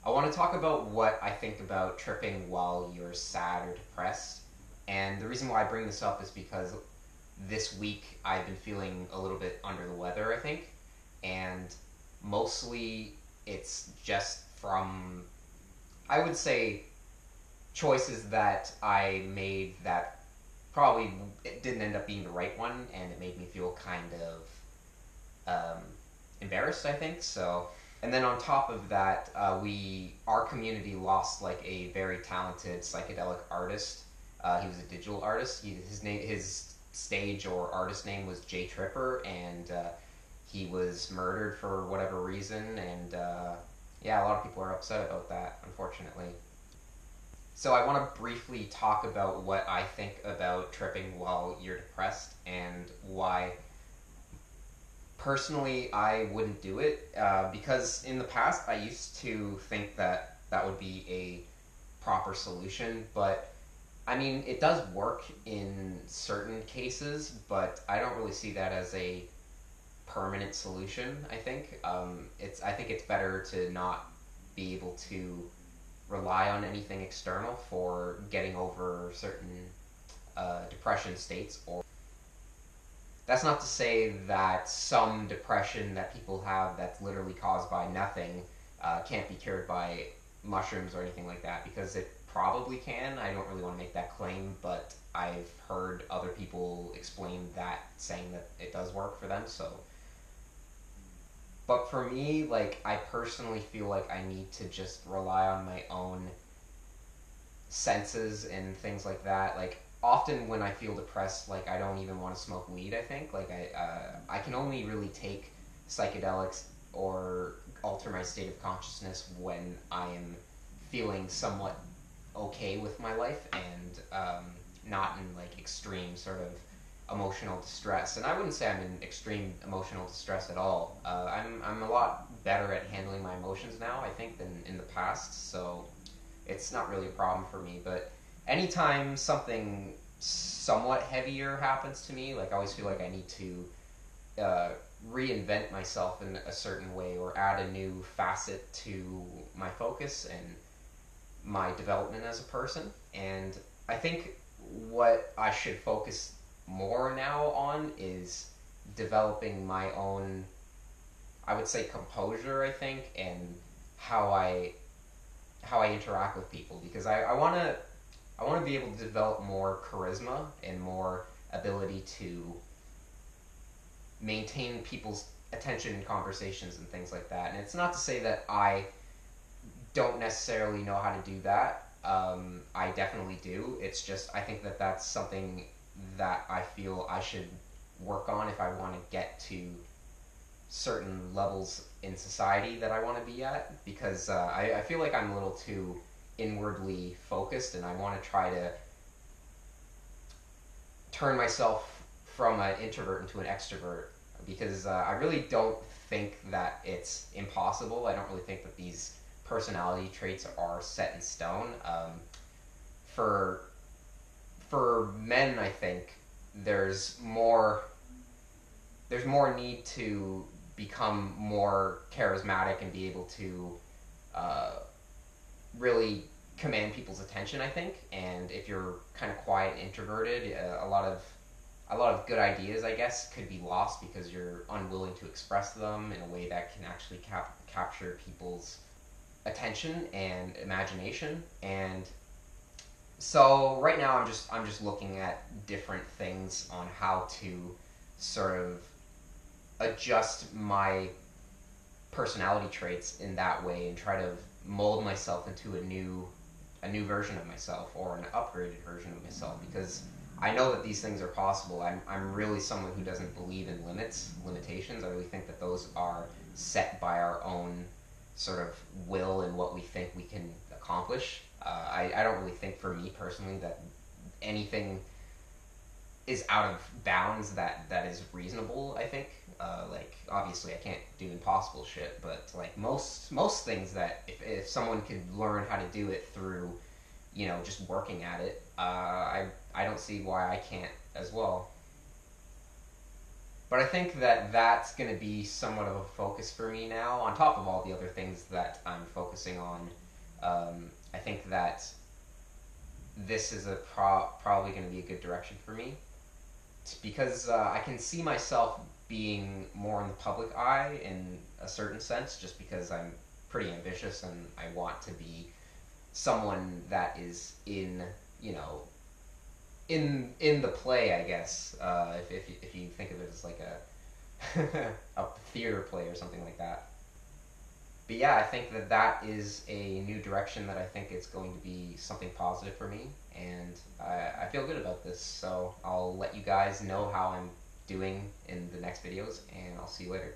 I want to talk about what I think about tripping while you're sad or depressed. And the reason why I bring this up is because this week I've been feeling a little bit under the weather, I think. And mostly it's just from, I would say, choices that I made that probably it didn't end up being the right one, and it made me feel kind of embarrassed, I think. So, and then on top of that, our community lost like a very talented psychedelic artist. He was a digital artist. His stage or artist name was Jay Tripper, and he was murdered for whatever reason. And yeah, a lot of people are upset about that, unfortunately. So I want to briefly talk about what I think about tripping while you're depressed and why personally I wouldn't do it, because in the past I used to think that that would be a proper solution, but I mean it does work in certain cases, but I don't really see that as a permanent solution. I think it's better to not be able to rely on anything external for getting over certain depression states. Or that's not to say that some depression that people have that's literally caused by nothing can't be cured by mushrooms or anything like that, because it probably can. I don't really want to make that claim, but I've heard other people explain that, saying that it does work for them. So, but for me, like, I personally feel like I need to just rely on my own senses and things like that. Like, often when I feel depressed, like, I don't even want to smoke weed, I think. Like, I can only really take psychedelics or alter my state of consciousness when I am feeling somewhat okay with my life, and not in, like, extreme sort of emotional distress. And I wouldn't say I'm in extreme emotional distress at all. I'm a lot better at handling my emotions now, I think, than in the past. So it's not really a problem for me. But anytime something somewhat heavier happens to me, like, I always feel like I need to uh, reinvent myself in a certain way, or add a new facet to my focus and my development as a person. And I think what I should focus more now on is developing my own, I would say, composure, I think, and how I interact with people, because I want to be able to develop more charisma and more ability to maintain people's attention in conversations and things like that. And it's not to say that I don't necessarily know how to do that. I definitely do. It's just, I think that that's something that I feel I should work on if I want to get to certain levels in society that I want to be at, because I feel like I'm a little too inwardly focused, and I want to try to turn myself from an introvert into an extrovert, because I really don't think that it's impossible. I don't really think that these personality traits are set in stone. For for men, I think there's more need to become more charismatic and be able to uh, really command people's attention, I think. And if you're kind of quiet and introverted, a lot of good ideas, I guess, could be lost because you're unwilling to express them in a way that can actually capture people's attention and imagination. And so right now I'm just looking at different things on how to sort of adjust my personality traits in that way, and try to mold myself into a new version of myself, or an upgraded version of myself, because I know that these things are possible. I'm really someone who doesn't believe in limitations. I really think that those are set by our own sort of will and what we think we can accomplish. I don't really think, for me personally, that anything is out of bounds that is reasonable, I think. Like, obviously I can't do impossible shit, but like most things, that if someone could learn how to do it through, you know, just working at it, I don't see why I can't as well. But I think that that's going to be somewhat of a focus for me now, on top of all the other things that I'm focusing on. I think that this is probably going to be a good direction for me because I can see myself being more in the public eye in a certain sense, just because I'm pretty ambitious and I want to be someone that is in, you know, in the play, I guess. If you think of it as like a theater play or something like that. But yeah, I think that that is a new direction that I think it's going to be something positive for me, and I feel good about this. So I'll let you guys know how I'm doing in the next videos, and I'll see you later.